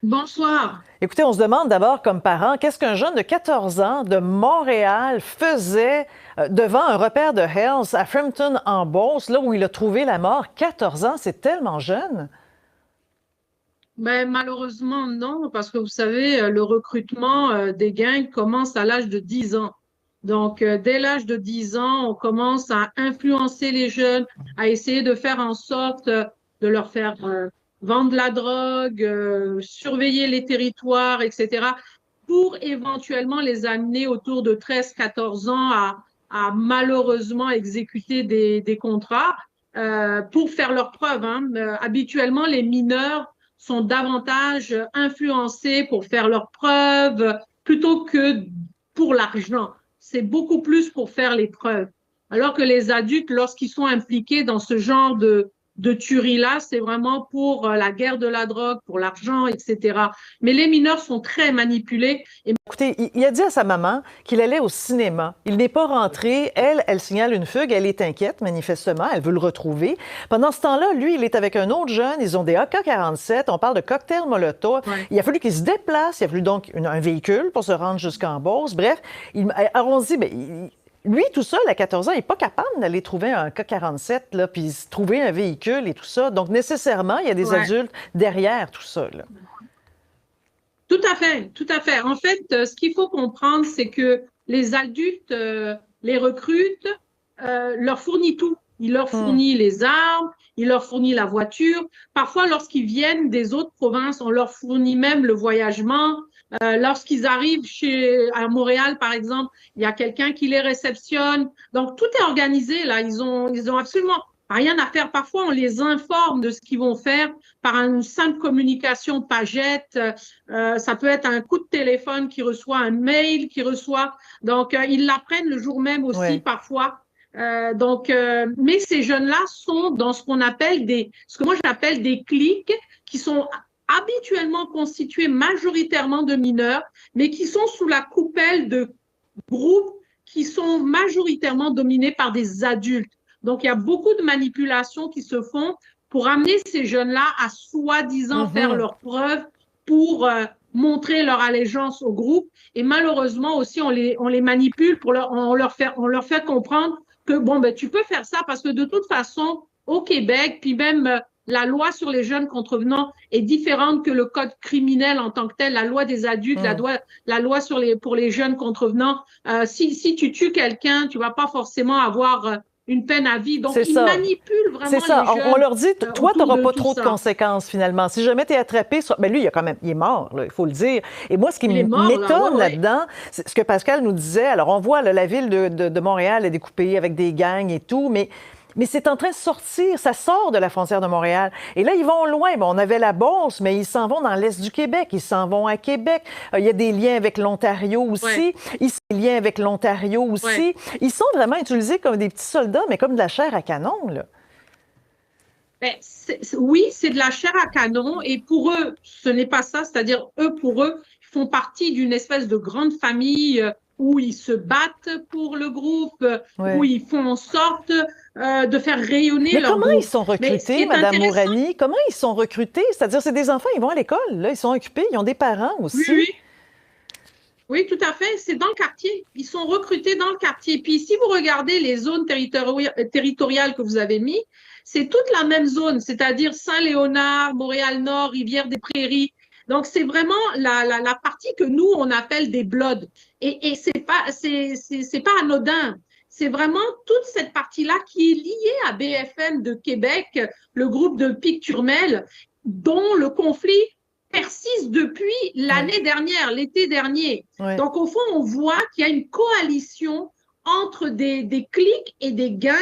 Bonsoir. Écoutez, on se demande d'abord, comme parents, qu'est-ce qu'un jeune de 14 ans de Montréal faisait devant un repère de Hells à Frampton en Beauce, là où il a trouvé la mort. 14 ans, c'est tellement jeune. Ben, malheureusement, non, parce que vous savez, le recrutement des gangs commence à l'âge de 10 ans. Donc, dès l'âge de 10 ans, on commence à influencer les jeunes, à essayer de faire en sorte de leur faire vendre la drogue, surveiller les territoires, etc., pour éventuellement les amener autour de 13, 14 ans à malheureusement exécuter des contrats pour faire leurs preuves, hein. Habituellement, les mineurs sont davantage influencés pour faire leurs preuves plutôt que pour l'argent. C'est beaucoup plus pour faire les preuves. Alors que les adultes, lorsqu'ils sont impliqués dans ce genre de tuerie-là, c'est vraiment pour la guerre de la drogue, pour l'argent, etc. Mais les mineurs sont très manipulés. Et Écoutez, il a dit à sa maman qu'il allait au cinéma. Il n'est pas rentré. Elle signale une fugue. Elle est inquiète, manifestement. Elle veut le retrouver. Pendant ce temps-là, lui, il est avec un autre jeune. Ils ont des AK-47. On parle de cocktail Molotov. ouais. Il a fallu qu'il se déplace. Il a fallu donc un véhicule pour se rendre jusqu'en Beauce. Bref, on se dit, ben, lui, tout seul, à 14 ans, il n'est pas capable d'aller trouver un K-47, là, puis trouver un véhicule et tout ça. Donc, nécessairement, il y a des Ouais. adultes derrière tout ça, là. Tout à fait, tout à fait. En fait, ce qu'il faut comprendre, c'est que les adultes les recrutent, leur fournit tout. Il leur Hmm. fournit les armes, il leur fournit la voiture. Parfois, lorsqu'ils viennent des autres provinces, on leur fournit même le voyagement. Lorsqu'ils arrivent à Montréal, par exemple, il y a quelqu'un qui les réceptionne. Donc, tout est organisé là. Ils ont absolument rien à faire. Parfois, on les informe de ce qu'ils vont faire par une simple communication pagette. Ça peut être un coup de téléphone qui reçoit, un mail qui reçoit. Donc, ils l'apprennent le jour même aussi Ouais. parfois. Mais ces jeunes-là sont dans ce que moi j'appelle des cliques qui sont habituellement constitués majoritairement de mineurs, mais qui sont sous la coupelle de groupes qui sont majoritairement dominés par des adultes. Donc, il y a beaucoup de manipulations qui se font pour amener ces jeunes-là à soi-disant faire Mhm. leurs preuves pour montrer leur allégeance au groupe. Et malheureusement aussi, on les manipule on leur fait comprendre que bon, ben, tu peux faire ça parce que de toute façon, au Québec, puis même la loi sur les jeunes contrevenants est différente que le code criminel en tant que tel, la loi des adultes, Hmm. la loi pour les jeunes contrevenants. Si tu tues quelqu'un, tu vas pas forcément avoir une peine à vie. Donc, C'est ils ça. manipulent C'est vraiment les ça. On jeunes leur dit, toi, tu autour n'auras de pas tout trop de ça. conséquences, finalement. Si jamais tu es attrapé, ben lui, il a quand même, il est mort, là, il faut le dire. Et moi, ce qui Il est mort, là. Ouais, m'étonne ouais. là-dedans, c'est ce que Pascal nous disait. Alors, on voit, là, la ville de Montréal est découpée avec des gangs et tout, mais c'est en train de sortir, ça sort de la frontière de Montréal. Et là, ils vont loin. Bon, on avait la Beauce, mais ils s'en vont dans l'est du Québec, ils s'en vont à Québec. Il y a des liens avec l'Ontario Ouais, aussi. Ici, des liens avec l'Ontario ouais. aussi. Ils sont vraiment utilisés comme des petits soldats, mais comme de la chair à canon, là. Ben, oui, c'est de la chair à canon et pour eux, ce n'est pas ça. C'est-à-dire, pour eux, ils font partie d'une espèce de grande famille où ils se battent pour le groupe, où Ouais. ils font en sorte de faire rayonner Mais leur comment ils groupe. sont Mais ce qui recrutés, est Madame intéressant, Mourani? Comment ils sont recrutés? C'est-à-dire, c'est des enfants, ils vont à l'école, là, ils sont occupés, ils ont des parents oui, aussi. oui, oui, tout à fait, c'est dans le quartier. Ils sont recrutés dans le quartier. Puis si vous regardez les zones territoriales que vous avez mis, c'est toute la même zone, c'est-à-dire Saint-Léonard, Montréal-Nord, Rivière-des-Prairies. Donc, c'est vraiment la partie que nous, on appelle des Bloods. Et c'est pas anodin. C'est vraiment toute cette partie-là qui est liée à BFM de Québec, le groupe de Pic-Turmel, dont le conflit persiste depuis Oui, l'année dernière, l'été dernier. oui. Donc, au fond, on voit qu'il y a une coalition entre des cliques et des gangs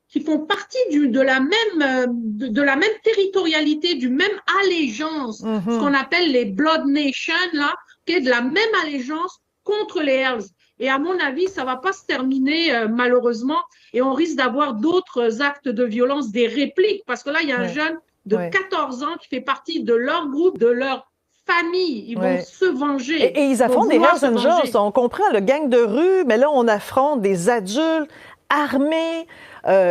qui font partie de la même territorialité, du même allégeance, ce qu'on Mhm. appelle les Blood Nations, là, qui est de la même allégeance contre les Hells. Et à mon avis, ça ne va pas se terminer malheureusement et on risque d'avoir d'autres actes de violence, des répliques, parce que là, il y a un Oui, jeune de oui, 14 ans qui fait partie de leur groupe, de leur famille. Ils vont oui. se venger, Et ils ils vont affrontent des vouloir Hells se Angels. venger. On comprend le gang de rue, mais là, on affronte des adultes armés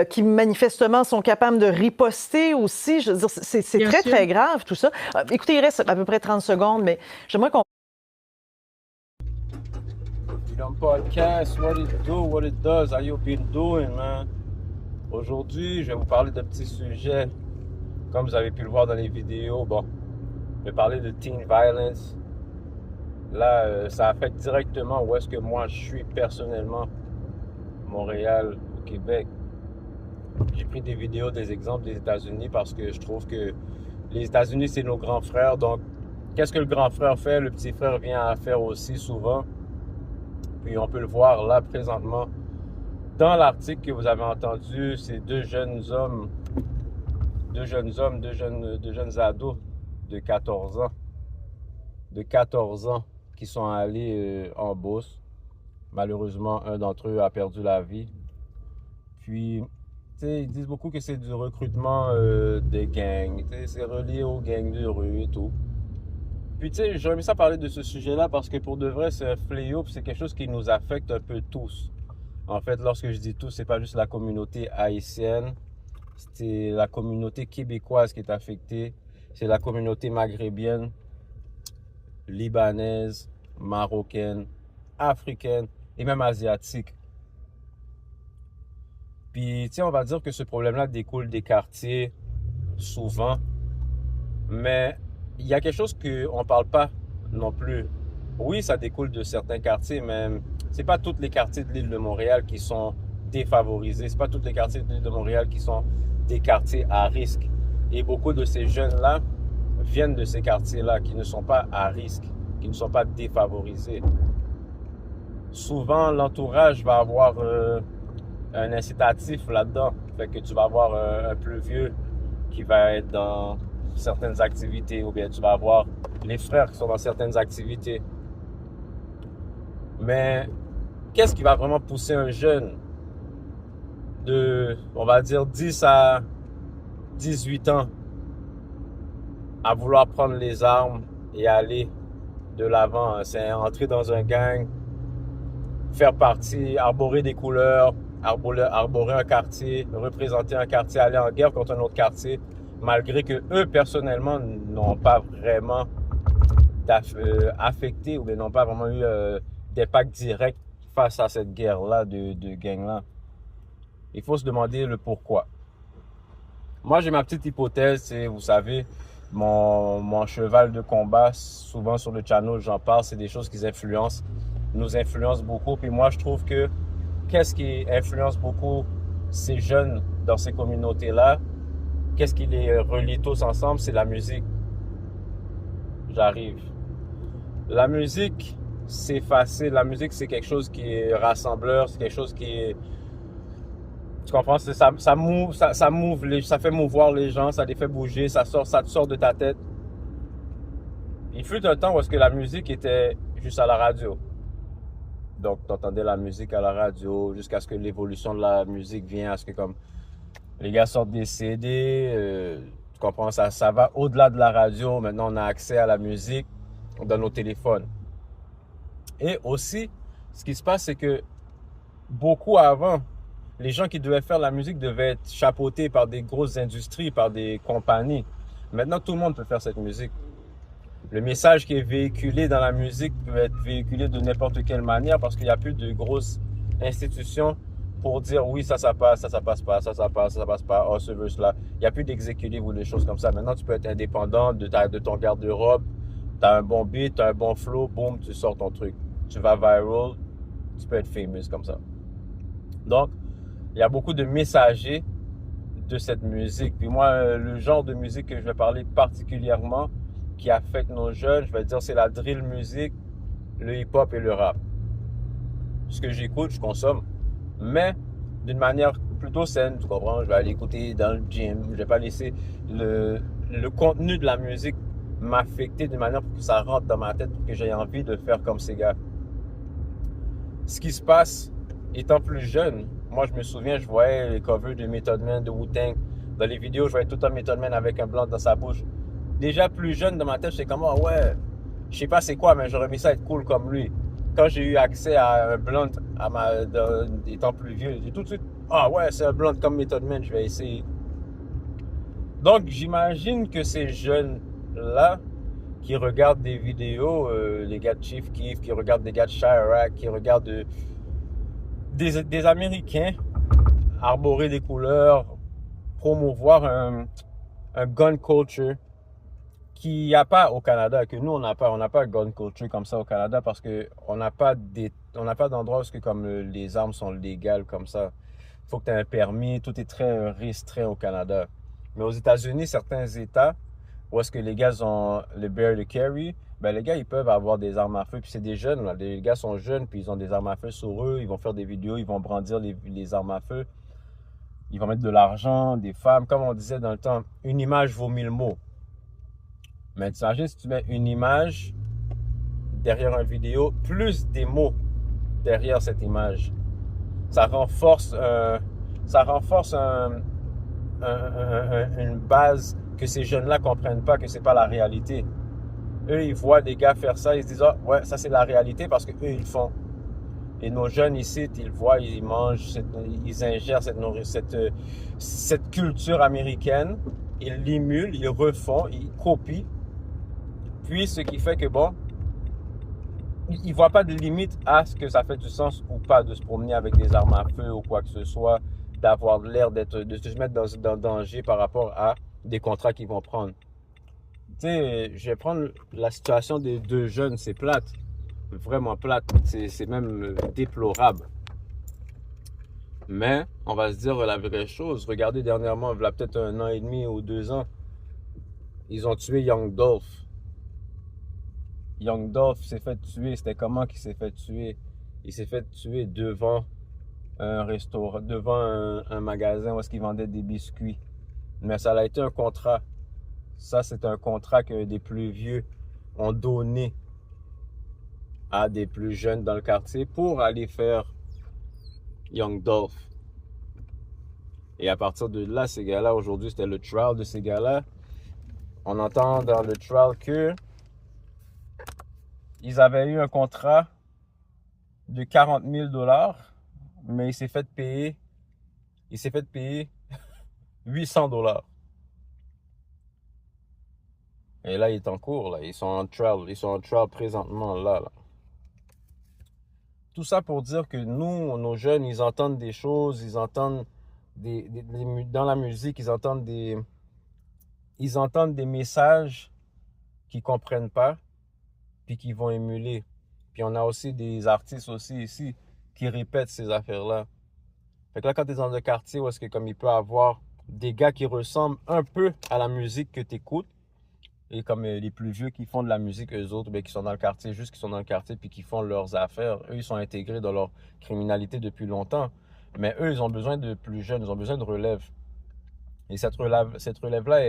qui manifestement sont capables de riposter aussi. Je veux dire, c'est Bien très, sûr. très grave tout ça. Écoutez, il reste à peu près 30 secondes, mais j'aimerais qu'on... Freedom Podcast, what it do, what it does, how you been doing, man? Aujourd'hui, je vais vous parler d'un petit sujet, comme vous avez pu le voir dans les vidéos. Bon, je vais parler de teen violence. Là, ça affecte directement où est-ce que moi je suis personnellement, Montréal, au Québec. J'ai pris des vidéos, des exemples des États-Unis parce que je trouve que les États-Unis, c'est nos grands frères. Donc, qu'est-ce que le grand frère fait? Le petit frère vient à faire aussi souvent. Puis on peut le voir là présentement. Dans l'article que vous avez entendu, c'est deux jeunes ados de 14 ans. De 14 ans qui sont allés en Beauce. Malheureusement, un d'entre eux a perdu la vie. Puis, tu sais, ils disent beaucoup que c'est du recrutement des gangs. Tu sais, c'est relié aux gangs de rue et tout. Puis, tu sais, j'aurais aimé ça parler de ce sujet-là parce que pour de vrai, c'est un fléau, puis c'est quelque chose qui nous affecte un peu tous. En fait, lorsque je dis tous, c'est pas juste la communauté haïtienne, c'est la communauté québécoise qui est affectée, c'est la communauté maghrébienne, libanaise, marocaine, africaine et même asiatique. Puis, tu sais, on va dire que ce problème-là découle des quartiers, souvent, mais il y a quelque chose qu'on ne parle pas non plus. Oui, ça découle de certains quartiers, mais c'est pas tous les quartiers de l'île de Montréal qui sont défavorisés. C'est pas tous les quartiers de l'île de Montréal qui sont des quartiers à risque. Et beaucoup de ces jeunes-là viennent de ces quartiers-là qui ne sont pas à risque, qui ne sont pas défavorisés. Souvent, l'entourage va avoir un incitatif là-dedans. Fait que tu vas avoir un plus vieux qui va être dans certaines activités, ou bien tu vas avoir les frères qui sont dans certaines activités. Mais qu'est-ce qui va vraiment pousser un jeune de, on va dire, 10 à 18 ans à vouloir prendre les armes et aller de l'avant? C'est entrer dans un gang, faire partie, arborer des couleurs, arborer un quartier, représenter un quartier, aller en guerre contre un autre quartier, malgré que eux, personnellement, n'ont pas vraiment affecté ou n'ont pas vraiment eu d'impact direct face à cette guerre-là de gang-là. Il faut se demander le pourquoi. Moi, j'ai ma petite hypothèse, c'est, vous savez, mon cheval de combat, souvent sur le channel, j'en parle, c'est des choses qui nous influencent beaucoup. Puis moi, je trouve que qu'est-ce qui influence beaucoup ces jeunes dans ces communautés-là? Qu'est-ce qui les relie tous ensemble? C'est la musique. J'arrive. La musique, c'est facile. La musique, c'est quelque chose qui est rassembleur. C'est quelque chose qui est... Tu comprends? Ça fait mouvoir les gens. Ça les fait bouger. Ça te sort de ta tête. Il fut un temps où est-ce que la musique était juste à la radio. Donc, tu entendais la musique à la radio jusqu'à ce que l'évolution de la musique vienne, à ce que comme les gars sortent des CD, tu comprends, ça va au-delà de la radio. Maintenant, on a accès à la musique dans nos téléphones. Et aussi, ce qui se passe, c'est que beaucoup avant, les gens qui devaient faire la musique devaient être chapeautés par des grosses industries, par des compagnies. Maintenant, tout le monde peut faire cette musique. Le message qui est véhiculé dans la musique peut être véhiculé de n'importe quelle manière parce qu'il n'y a plus de grosses institutions pour dire oui, ça passe, ça passe pas, ça passe pas, oh, ce verse-là. Il n'y a plus d'exécutif ou des choses comme ça. Maintenant, tu peux être indépendant de ton garde-robe. Tu as un bon beat, tu as un bon flow, boum, tu sors ton truc. Tu vas viral, tu peux être famous comme ça. Donc, il y a beaucoup de messagers de cette musique. Puis moi, le genre de musique que je vais parler particulièrement qui affecte nos jeunes, je vais dire, c'est la drill music, le hip-hop et le rap. Ce que j'écoute, je consomme, mais d'une manière plutôt saine, tu comprends? Je vais aller écouter dans le gym, je vais pas laisser le contenu de la musique m'affecter d'une manière pour que ça rentre dans ma tête, pour que j'aie envie de faire comme ces gars. Ce qui se passe, étant plus jeune, moi je me souviens, je voyais les covers de Method Man, de Wu-Tang, dans les vidéos, je voyais tout le temps Method Man avec un blanc dans sa bouche. Déjà plus jeune dans ma tête, j'étais comme, oh ouais, je sais pas c'est quoi, mais j'aurais aimé ça être cool comme lui. quand j'ai eu accès à un blunt étant plus vieux, j'ai tout de suite, ah ouais, c'est un blunt comme Method Man, je vais essayer. Donc, j'imagine que ces jeunes-là qui regardent des vidéos, les gars de Chief Keef, qui regardent des gars de Chirac, qui regardent des Américains arborer des couleurs, promouvoir un gun culture qu'il n'y a pas au Canada, que nous, on n'a pas gun culture comme ça au Canada parce qu'on n'a pas d'endroit où comme les armes sont légales comme ça. Il faut que tu aies un permis, tout est très restreint au Canada. Mais aux États-Unis, certains États, où est-ce que les gars ont le bear to carry, ben les gars, ils peuvent avoir des armes à feu. Puis c'est des jeunes, là. Les gars sont jeunes, puis ils ont des armes à feu sur eux. Ils vont faire des vidéos, ils vont brandir les armes à feu. Ils vont mettre de l'argent, des femmes. Comme on disait dans le temps, une image vaut 1000 mots. Mais tu imagines si tu mets une image derrière une vidéo, plus des mots derrière cette image. Ça renforce une base que ces jeunes-là ne comprennent pas, que c'est pas la réalité. Eux, ils voient des gars faire ça, ils se disent, ah, ouais, ça c'est la réalité parce qu'eux, ils le font. Et nos jeunes ici, ils voient, ils mangent, ils ingèrent cette culture américaine, ils l'émulent, ils refont, ils copient. Puis, ce qui fait que, bon, ils ne voient pas de limite à ce que ça fait du sens ou pas de se promener avec des armes à feu ou quoi que ce soit, d'avoir l'air de se mettre dans danger par rapport à des contrats qu'ils vont prendre. Tu sais, je vais prendre la situation des deux jeunes, c'est plate, vraiment plate, c'est même déplorable. Mais, on va se dire la vraie chose. Regardez dernièrement, il y a peut-être 1 an et demi ou 2 ans, ils ont tué Young Dolph. Young Dolph s'est fait tuer. C'était comment qu'il s'est fait tuer? Il s'est fait tuer devant un restaurant, devant un magasin où est-ce qu'ils vendaient des biscuits. Mais ça a été un contrat. Ça, c'est un contrat que des plus vieux ont donné à des plus jeunes dans le quartier pour aller faire Young Dolph. Et à partir de là, ces gars-là, aujourd'hui, c'était le trial de ces gars-là. On entend dans le trial que ils avaient eu un contrat de 40 000 $, mais il s'est fait payer 800 $. Et là, il est en cours, là. Ils sont en trial présentement, là. Tout ça pour dire que nous, nos jeunes, ils entendent des choses, ils entendent dans la musique, ils entendent des messages qu'ils comprennent pas, puis qu'ils vont émuler. Puis on a aussi des artistes aussi ici qui répètent ces affaires-là. Fait que là, quand tu es dans le quartier où est-ce que comme il peut avoir des gars qui ressemblent un peu à la musique que tu écoutes, et comme les plus vieux qui font de la musique, eux autres, bien, qui sont dans le quartier, juste qui sont dans le quartier, puis qui font leurs affaires, eux, ils sont intégrés dans leur criminalité depuis longtemps. Mais eux, ils ont besoin de plus jeunes, ils ont besoin de relève. Et cette relève-là,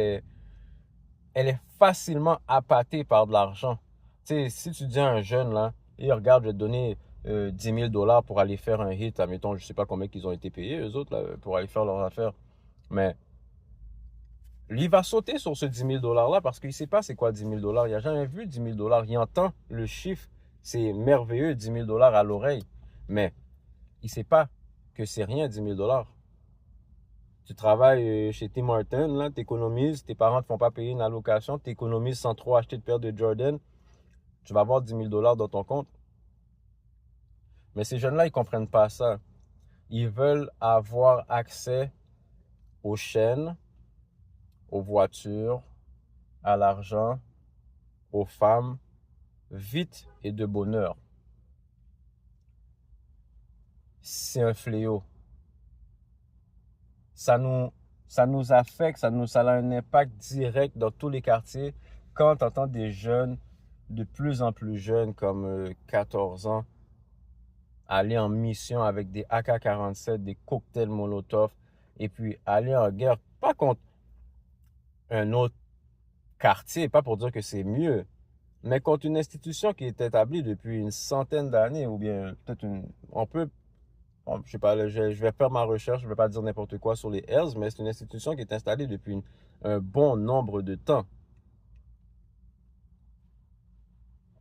elle est facilement appâtée par de l'argent. Tu sais, si tu dis à un jeune, là, et regarde, je vais te donner 10 000 $ pour aller faire un hit, admettons, je ne sais pas combien ils ont été payés, eux autres, là, pour aller faire leurs affaires. Mais lui, il va sauter sur ce 10 000 $ là parce qu'il ne sait pas c'est quoi 10 000 $. Il n'a jamais vu 10 000 $. Il entend le chiffre, c'est merveilleux, 10 000 $ à l'oreille. Mais il ne sait pas que c'est rien, 10 000 $. Tu travailles chez Tim Hortons, là, tu économises, tes parents ne te font pas payer une allocation, tu économises sans trop acheter de paire de Jordan, tu vas avoir 10 000 $ dans ton compte. Mais ces jeunes-là, ils ne comprennent pas ça. Ils veulent avoir accès aux chaînes, aux voitures, à l'argent, aux femmes, vite et de bonheur. C'est un fléau. Ça nous affecte, ça a un impact direct dans tous les quartiers. Quand tu entends des jeunes, de plus en plus jeunes, comme 14 ans, aller en mission avec des AK-47, des cocktails Molotov, et puis aller en guerre, pas contre un autre quartier, pas pour dire que c'est mieux, mais contre une institution qui est établie depuis une centaine d'années, ou bien peut-être je sais pas, je vais faire ma recherche, je ne vais pas dire n'importe quoi sur les Hells, mais c'est une institution qui est installée depuis un bon nombre de temps.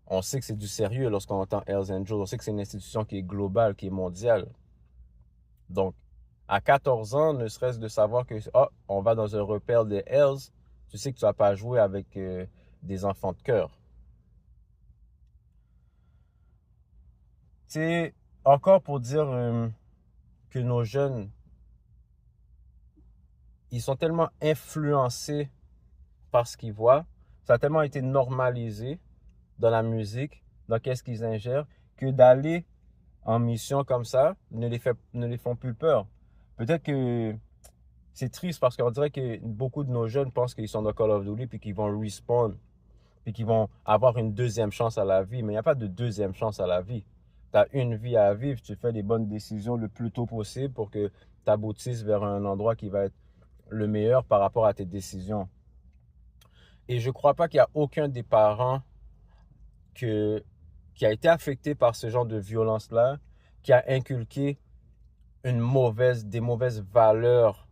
On sait que c'est du sérieux lorsqu'on entend Hells Angels. On sait que c'est une institution qui est globale, qui est mondiale. Donc, à 14 ans, ne serait-ce de savoir que on va dans un repère des Hells, tu sais que tu vas pas jouer avec des enfants de cœur. C'est encore pour dire que nos jeunes, ils sont tellement influencés par ce qu'ils voient, ça a tellement été normalisé dans la musique, dans qu'est-ce qu'ils ingèrent, que d'aller en mission comme ça ne les font plus peur. Peut-être que c'est triste parce qu'on dirait que beaucoup de nos jeunes pensent qu'ils sont dans Call of Duty puis qu'ils vont respawn puis qu'ils vont avoir une deuxième chance à la vie. Mais il n'y a pas de deuxième chance à la vie. Tu as une vie à vivre, tu fais les bonnes décisions le plus tôt possible pour que tu aboutisses vers un endroit qui va être le meilleur par rapport à tes décisions. Et je ne crois pas qu'il y a aucun des parents qui a été affecté par ce genre de violence-là, qui a inculqué des mauvaises valeurs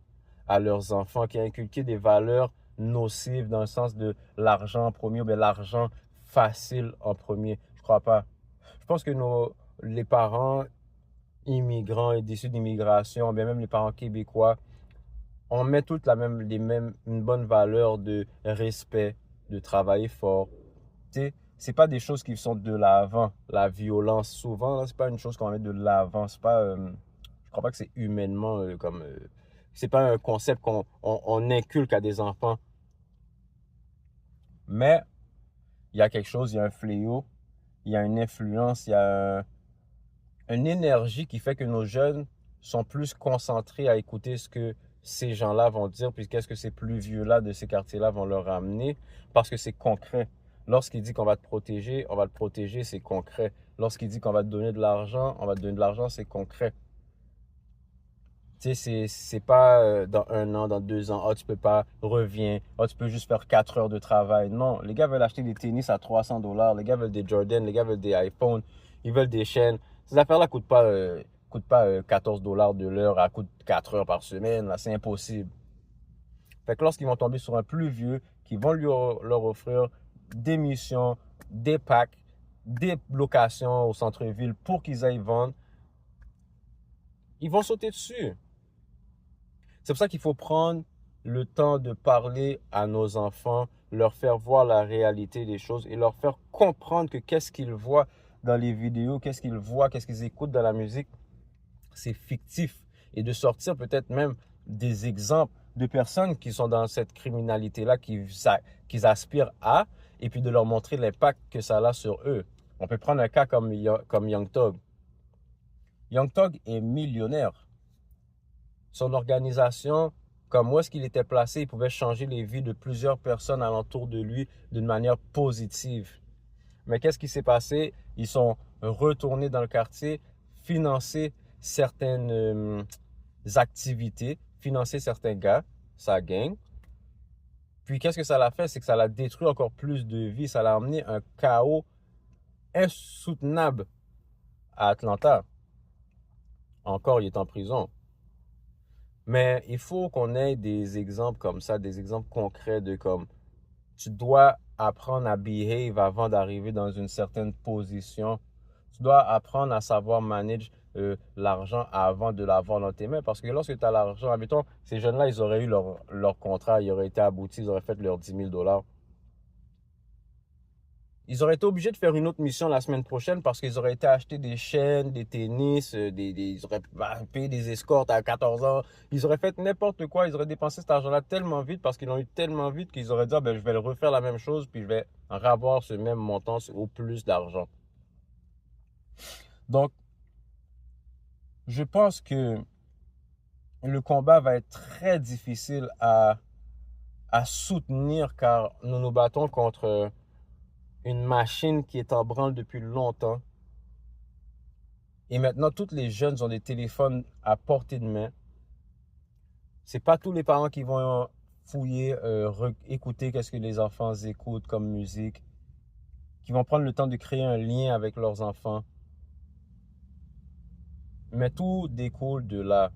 à leurs enfants, qui a inculqué des valeurs nocives dans le sens de l'argent en premier ou bien l'argent facile en premier. Je crois pas. Je pense que les parents immigrants et issus d'immigration, bien même les parents québécois, on met toutes une bonne valeur de respect, de travailler fort. Tu sais, c'est pas des choses qui sont de l'avant. La violence, souvent, là, c'est pas une chose qu'on met de l'avant. C'est pas, je crois pas que c'est humainement c'est pas un concept qu'on inculque à des enfants. Mais il y a quelque chose, il y a un fléau, il y a une influence, il y a une énergie qui fait que nos jeunes sont plus concentrés à écouter ce que ces gens-là vont dire, puis qu'est-ce que ces plus vieux-là de ces quartiers-là vont leur amener, parce que c'est concret. Lorsqu'il dit qu'on va te protéger, on va te protéger, c'est concret. Lorsqu'il dit qu'on va te donner de l'argent, on va te donner de l'argent, c'est concret. Tu sais, c'est pas dans 1 an, dans 2 ans, oh, tu peux pas, reviens, oh, tu peux juste faire 4 heures de travail. Non, les gars veulent acheter des tennis à $300, les gars veulent des Jordan, les gars veulent des iPhones, ils veulent des chaînes. Ces affaires-là coûtent pas $14 de l'heure, à coûtent 4 heures par semaine, là, c'est impossible. Fait que lorsqu'ils vont tomber sur un plus vieux, qui vont leur offrir des missions, des packs, des locations au centre-ville pour qu'ils aillent vendre, ils vont sauter dessus. C'est pour ça qu'il faut prendre le temps de parler à nos enfants, leur faire voir la réalité des choses et leur faire comprendre que qu'est-ce qu'ils voient dans les vidéos, qu'est-ce qu'ils voient, qu'est-ce qu'ils écoutent dans la musique, c'est fictif. Et de sortir peut-être même des exemples de personnes qui sont dans cette criminalité-là, qu'ils aspirent à, et puis de leur montrer l'impact que ça a sur eux. On peut prendre un cas comme Young Thug. Young Thug est millionnaire. Son organisation, comme où est-ce qu'il était placé, il pouvait changer les vies de plusieurs personnes alentour de lui d'une manière positive. Mais qu'est-ce qui s'est passé? Ils sont retournés dans le quartier, financer certaines activités, financer certains gars, sa gang. Puis qu'est-ce que ça l'a fait? C'est que ça l'a détruit encore plus de vies. Ça l'a amené un chaos insoutenable à Atlanta. Encore, il est en prison. Mais il faut qu'on ait des exemples comme ça, des exemples concrets de comme tu dois apprendre à behave avant d'arriver dans une certaine position. Tu dois apprendre à savoir manager l'argent avant de l'avoir dans tes mains. Parce que lorsque tu as l'argent, admettons, ces jeunes-là, ils auraient eu leur contrat, ils auraient été aboutis, ils auraient fait leurs $10 000. Ils auraient été obligés de faire une autre mission la semaine prochaine parce qu'ils auraient été acheter des chaînes, des tennis, ils auraient payé des escortes à 14 ans. Ils auraient fait n'importe quoi. Ils auraient dépensé cet argent-là tellement vite parce qu'ils l'ont eu tellement vite qu'ils auraient dit, je vais le refaire la même chose puis je vais avoir ce même montant ou plus d'argent. Donc, je pense que le combat va être très difficile à soutenir car nous nous battons contre une machine qui est en branle depuis longtemps. Et maintenant, tous les jeunes ont des téléphones à portée de main. C'est pas tous les parents qui vont fouiller, écouter qu'est-ce que les enfants écoutent comme musique, qui vont prendre le temps de créer un lien avec leurs enfants. Mais tout découle de là.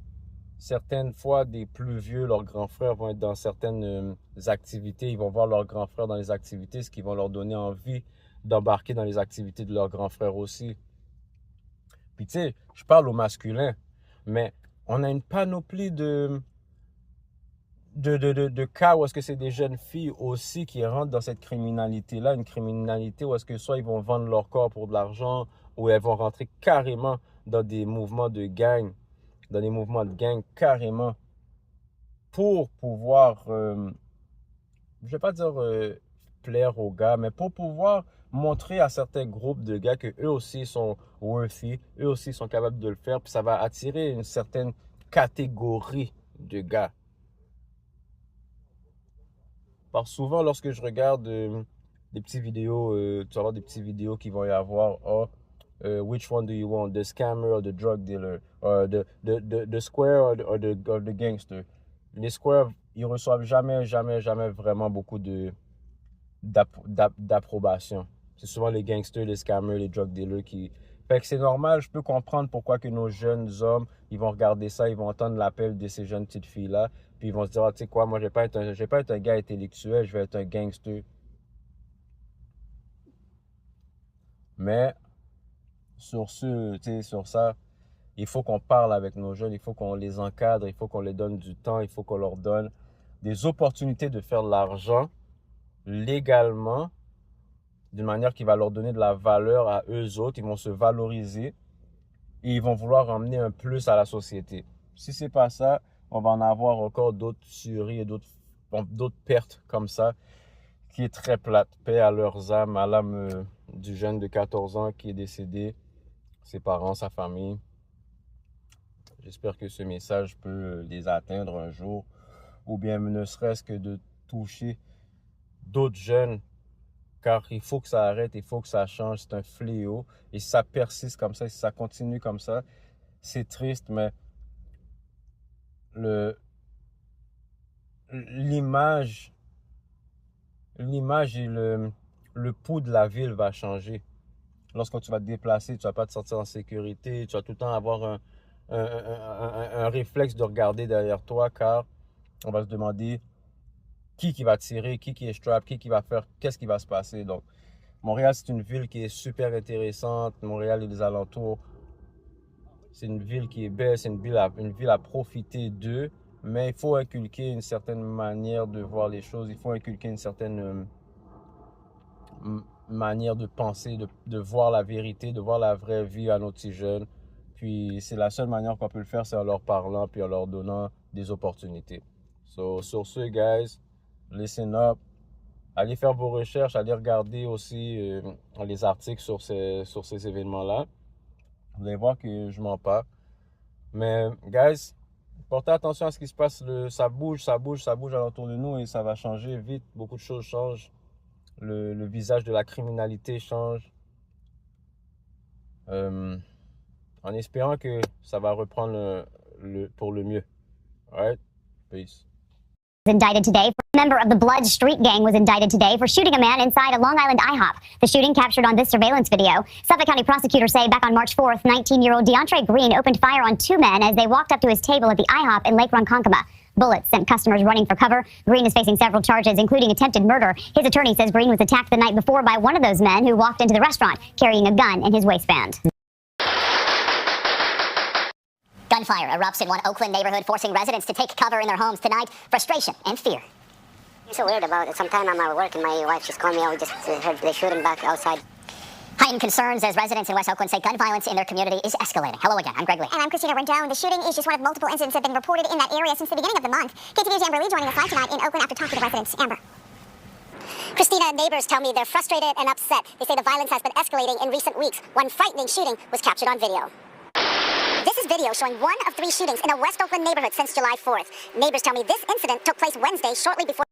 Certaines fois, des plus vieux, leurs grands frères vont être dans certaines activités. Ils vont voir leurs grands frères dans les activités, ce qui va leur donner envie d'embarquer dans les activités de leurs grands frères aussi. Puis tu sais, je parle au masculin, mais on a une panoplie de cas où est-ce que c'est des jeunes filles aussi qui rentrent dans cette criminalité-là, une criminalité où est-ce que soit ils vont vendre leur corps pour de l'argent, ou elles vont rentrer carrément dans des mouvements de gang, carrément, pour pouvoir, je ne vais pas dire plaire aux gars, mais pour pouvoir montrer à certains groupes de gars que eux aussi sont worthy, eux aussi sont capables de le faire, puis ça va attirer une certaine catégorie de gars. Parce que souvent, lorsque je regarde des petites vidéos, tu vas voir des petites vidéos qui vont y avoir, which one do you want, the scammer or the drug dealer, or the square or the gangster. Les squares, ils reçoivent jamais vraiment beaucoup d'approbation. C'est souvent les gangsters, les scammers, les drug dealers qui... Fait que c'est normal, je peux comprendre pourquoi que nos jeunes hommes, ils vont regarder ça, ils vont entendre l'appel de ces jeunes petites filles-là, puis ils vont se dire, tu sais quoi, moi, je vais pas être un gars intellectuel, je vais être un gangster. Mais, sur ça, il faut qu'on parle avec nos jeunes, il faut qu'on les encadre, il faut qu'on les donne du temps, il faut qu'on leur donne des opportunités de faire de l'argent légalement, d'une manière qui va leur donner de la valeur à eux autres. Ils vont se valoriser et ils vont vouloir emmener un plus à la société. Si c'est pas ça, on va en avoir encore d'autres tueries et d'autres pertes comme ça, qui est très plate. Paix à leurs âmes, à l'âme du jeune de 14 ans qui est décédé, ses parents, sa famille. J'espère que ce message peut les atteindre un jour, ou bien ne serait-ce que de toucher d'autres jeunes, car il faut que ça arrête, il faut que ça change, c'est un fléau, et si ça persiste comme ça, si ça continue comme ça, c'est triste, mais l'image et le pouls de la ville va changer. Lorsque tu vas te déplacer, tu ne vas pas te sentir en sécurité, tu vas tout le temps avoir un réflexe de regarder derrière toi, car on va se demander qui va tirer, qui est strap, qui va faire, qu'est-ce qui va se passer. Donc, Montréal, c'est une ville qui est super intéressante. Montréal et les alentours, c'est une ville qui est belle, c'est une ville à profiter d'eux, mais il faut inculquer une certaine manière de voir les choses, il faut inculquer une certaine manière de penser, de voir la vérité, de voir la vraie vie à nos petits jeunes. Puis c'est la seule manière qu'on peut le faire, c'est en leur parlant puis en leur donnant des opportunités. So, sur ce, guys, listen up. Allez faire vos recherches, allez regarder aussi les articles sur ces événements-là. Vous allez voir que je mens pas. Mais, guys, portez attention à ce qui se passe. Ça bouge alentour de nous et ça va changer vite. Beaucoup de choses changent. Le visage de la criminalité change. En espérant que ça va reprendre pour le mieux. All right? Peace. Indicted today. A member of the Blood Street Gang was indicted today for shooting a man inside a Long Island IHOP. The shooting captured on this surveillance video. Suffolk County prosecutors say back on March 4th, 19-year-old DeAndre Green opened fire on two men as they walked up to his table at the IHOP in Lake Ronkonkoma. Bullets sent customers running for cover. Green is facing several charges, including attempted murder. His attorney says Green was attacked the night before by one of those men who walked into the restaurant carrying a gun in his waistband. Gunfire erupts in one Oakland neighborhood, forcing residents to take cover in their homes tonight. Frustration and fear. It's so weird about it. Sometime I'm at work and my wife just called me out. We just heard they shooting back outside. Heightened concerns as residents in West Oakland say gun violence in their community is escalating. Hello again, I'm Greg Lee. And I'm Christina Rendon. The shooting is just one of multiple incidents that have been reported in that area since the beginning of the month. KTV's Amber Lee joining us live tonight in Oakland after talking to residents. Amber. Christina, neighbors tell me they're frustrated and upset. They say the violence has been escalating in recent weeks. One frightening shooting was captured on video. This is video showing one of three shootings in a West Oakland neighborhood since July 4th. Neighbors tell me this incident took place Wednesday, shortly before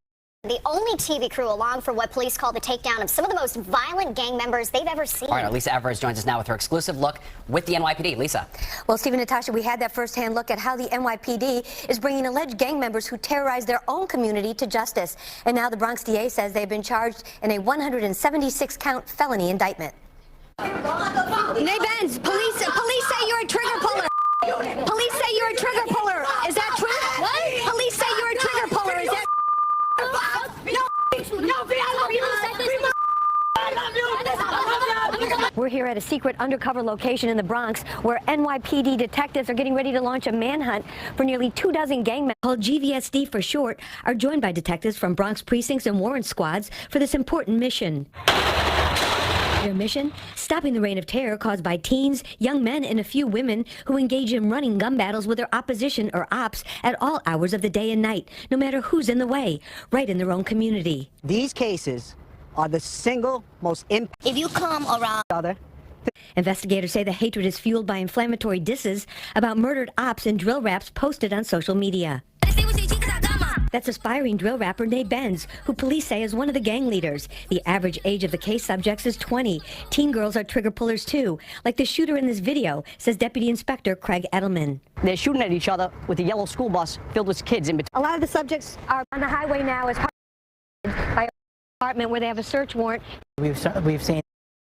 The only TV crew along for what police call the takedown of some of the most violent gang members they've ever seen. All right, Lisa Evers joins us now with her exclusive look with the NYPD. Lisa. Well, Stephen, Natasha, we had that firsthand look at how the NYPD is bringing alleged gang members who terrorize their own community to justice. And now the Bronx DA says they've been charged in a 176-count felony indictment. Nay Benz, police say you're a trigger puller. Police say you're a trigger puller. Is that true? What? Police say you're a trigger puller. Is that? No, I love you. I love you. We're here at a secret undercover location in the Bronx where NYPD detectives are getting ready to launch a manhunt for nearly 24 gang members, called GVSD for short, are joined by detectives from Bronx precincts and warrant squads for this important mission. Their mission? Stopping the reign of terror caused by teens, young men, and a few women who engage in running gun battles with their opposition or ops at all hours of the day and night, no matter who's in the way, right in their own community. These cases are the single most impactful. If you come around Other. Investigators say the hatred is fueled by inflammatory disses about murdered ops and drill raps posted on social media. That's aspiring drill rapper Nay Benz, who police say is one of the gang leaders. The average age of the case subjects is 20. Teen girls are trigger pullers too, like the shooter in this video, says Deputy Inspector Craig Edelman. They're shooting at each other with a yellow school bus filled with kids in between. A lot of the subjects are on the highway now as by an apartment where they have a search warrant. We've seen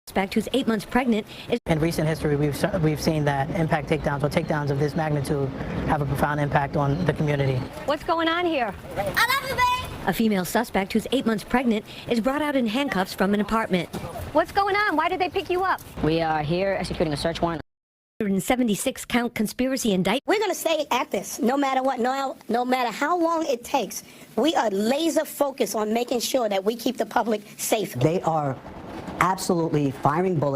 Suspect who's 8 months pregnant is in recent history, we've seen that impact takedowns or takedowns of this magnitude have a profound impact on the community. What's going on here? I love you, babe. A female suspect who's 8 months pregnant is brought out in handcuffs from an apartment. What's going on? Why did they pick you up? We are here executing a search warrant. 176 count conspiracy indictment. We're going to stay at this no matter what, no matter how long it takes. We are laser focused on making sure that we keep the public safe. They are absolutely firing bullets.